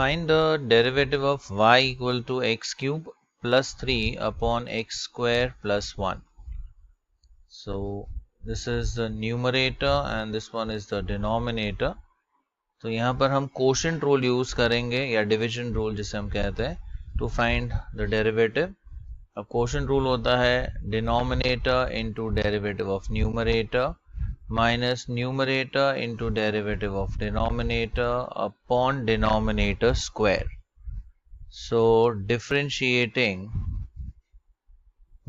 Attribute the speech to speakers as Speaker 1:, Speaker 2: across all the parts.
Speaker 1: Find the derivative of y equal to x cube plus 3 upon x square plus 1. So this is the numerator and this one is the denominator. तो यहाँ पर हम quotient rule use करेंगे या division rule जिसे हम कहते हैं to find the derivative. अब quotient rule होता है denominator into derivative of numerator minus numerator into derivative of denominator upon denominator square. So differentiating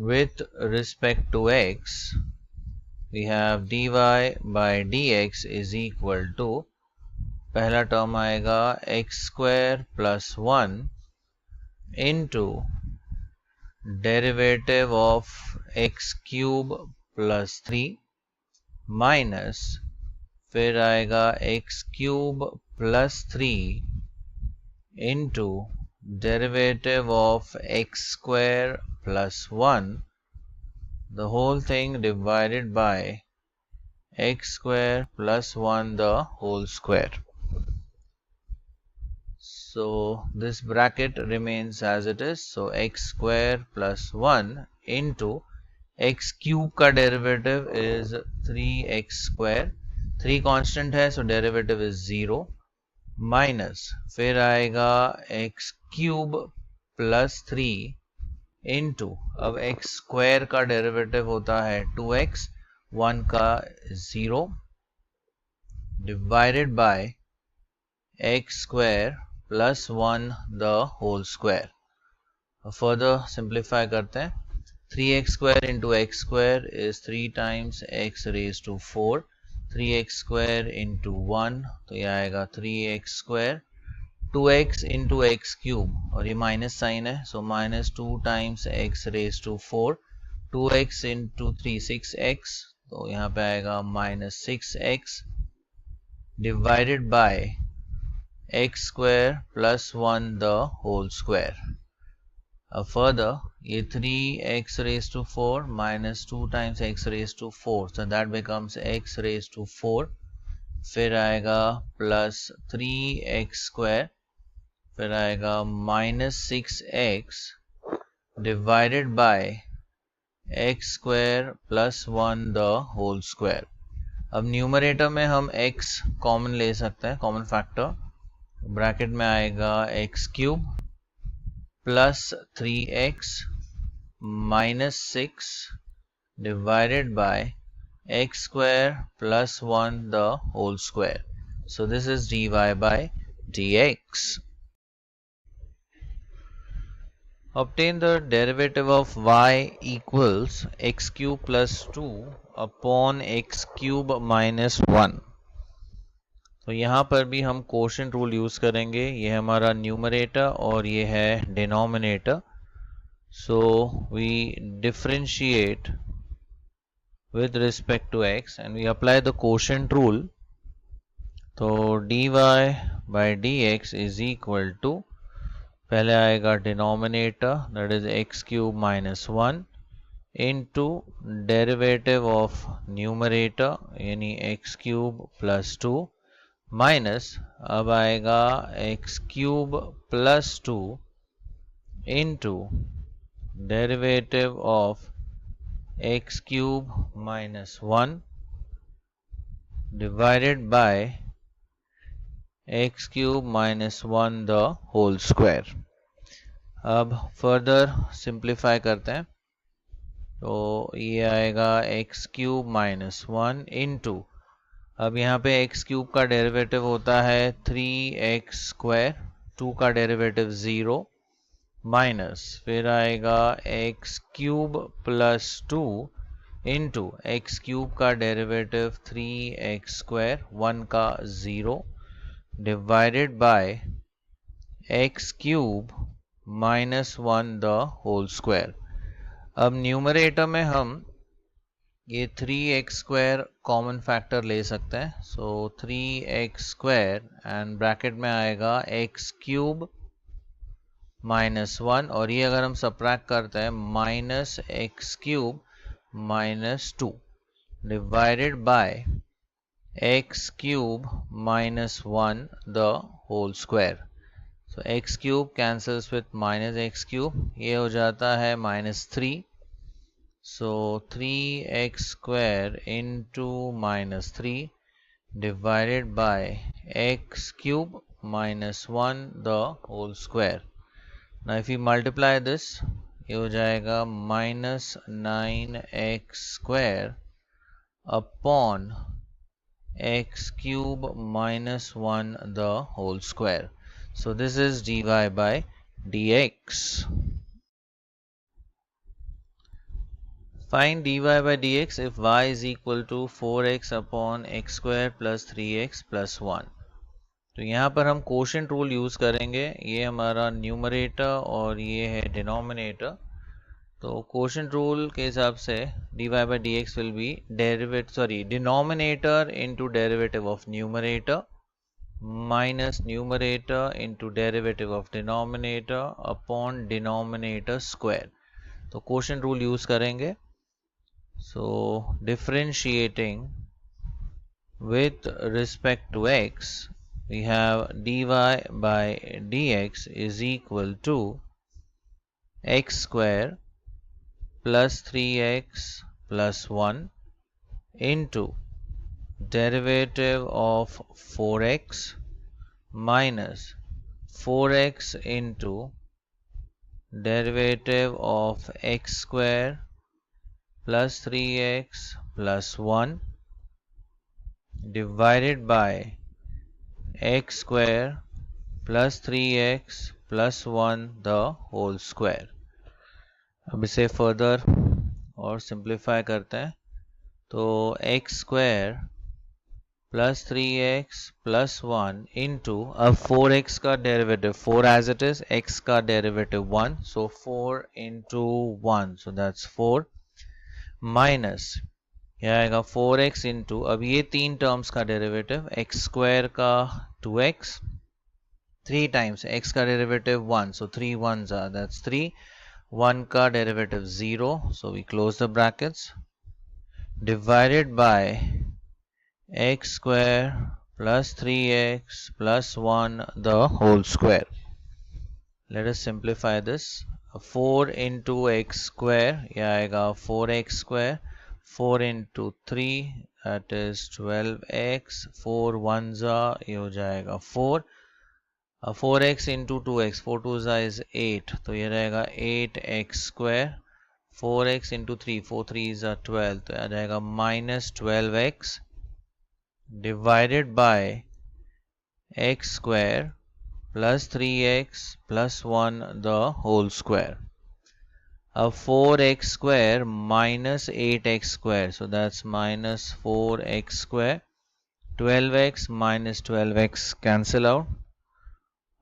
Speaker 1: with respect to x, we have dy by dx is equal to, पहला term आएगा x square plus 1 into derivative of x cube plus 3 minus फिर आएगा x cube plus 3 into derivative of x square plus 1, the whole thing divided by x square plus 1 the whole square. So this bracket remains as it is. So x square plus 1 into x cube का derivative is 3x square, 3 constant है so derivative is 0 minus फिर आएगा x cube plus 3 into, अब x square का derivative होता है 2x, 1 का 0 divided by x square plus 1 the whole square. Further simplify करते हैं. 3x square into x square is 3 times x raised to 4. 3x square into 1 तो ये आएगा 3x square. 2x into x cube और ये माइनस साइन है so minus 2 times x raised to 4. 2x into 3 6x तो यहाँ पे आएगा minus 6x divided by x square plus 1 the whole square. Further, ये 3x raised to 4 minus 2 times x raised to 4, so that becomes x raised to 4. फिर आएगा plus 3x square, फिर आएगा minus 6x divided by x square plus 1 the whole square. अब numerator में हम x common ले सकते हैं, कॉमन फैक्टर. ब्रैकेट में आएगा x cube plus 3x minus 6 divided by x square plus 1 the whole square. So this is dy by dx. Obtain the derivative of y equals x cube plus 2 upon x cube minus 1. तो यहाँ पर भी हम quotient rule use करेंगे. ये है हमारा numerator और ये है denominator. So we differentiate with respect to x and we apply the quotient rule. तो dy by dx is equal to, पहले आएगा denominator that is x cube minus 1 into derivative of numerator यानी x cube plus 2 minus अब आएगा x cube plus 2 into derivative of x cube minus 1 divided by x cube minus 1 the whole square. अब further simplify करते हैं. तो ये आएगा x cube minus 1 into, अब यहाँ पे x क्यूब का डेरिवेटिव होता है 3x स्क्वायर, 2 का डेरिवेटिव 0 माइनस फिर आएगा x cube plus 2 into x cube का डेरिवेटिव 3x स्क्वायर, 1 का 0 divided by x cube minus 1 the whole square. अब न्यूमरेटर में हम ये 3x स्क्वायर कॉमन फैक्टर ले सकते हैं. सो 3x स्क्वायर एंड ब्रैकेट में आएगा x क्यूब माइनस 1 और ये अगर हम सब्ट्रैक्ट करते हैं minus x cube minus 2 divided by x cube minus 1 the whole square. So x cube cancels with minus x cube, ये हो जाता है -3. सो 3x² into -3 divided by x cube minus 1 the whole square. Now if we multiply this, ये हो जाएगा -9x² upon x cube minus 1 the whole square. So this is dy by dx. Find dy by dx if y is equal to 4x upon x square plus 3x plus 1. तो यहाँ पर हम quotient rule use करेंगे. ये हमारा numerator और ये है डिनोमिनेटर. तो कोशेंट रूल के हिसाब से dy by dx will be denominator into derivative of numerator minus numerator into derivative of denominator upon denominator square. तो कोशेंट रूल यूज़ करेंगे. So differentiating with respect to x, we have dy by dx is equal to x square plus 3x plus 1 into derivative of 4x minus 4x into derivative of x square plus 3x plus 1 divided by x square plus 3x plus 1 the whole square. अब इसे further और simplify करते हैं. तो x square plus 3x plus 1 into, अब 4x का derivative 4 as it is, x का derivative 1, so 4 into 1, so that's 4 minus यह आएगा 4x इंटू, अब ये तीन टर्म्स का डेरिवेटिव x स्क्वायर का 2x 3 टाइम्स x का derivative 1, so 3 ones are, that's 3, 1 का derivative 0, so we close the brackets, divided by x square plus 3x plus 1 the whole square. Let us simplify this. 4 into x square, यह आएगा 4x square, 4 into 3 that is 12x, 4 ones are, ये हो जाएगा 4, 4x into 2x, 4 2s is 8, तो ये रहेगा 8x square, 4x into 3, 4 3s are 12, तो यह जाएगा minus 12x divided by x square plus 3x plus 1 the whole square. अब 4x square minus 8x square, so that's minus 4x square, 12x minus 12x cancel out.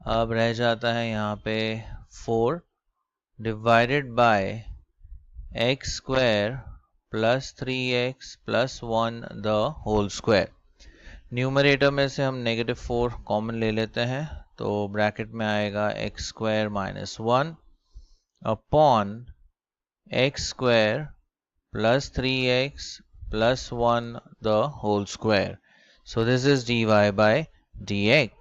Speaker 1: अब रह जाता है यहाँ पे 4 divided by x square plus 3x plus 1 the whole square. Numerator में से हम -4 कॉमन ले लेते हैं, तो ब्रैकेट में आएगा x square minus 1 upon x square plus 3x plus 1 the whole square. So this is dy by dx.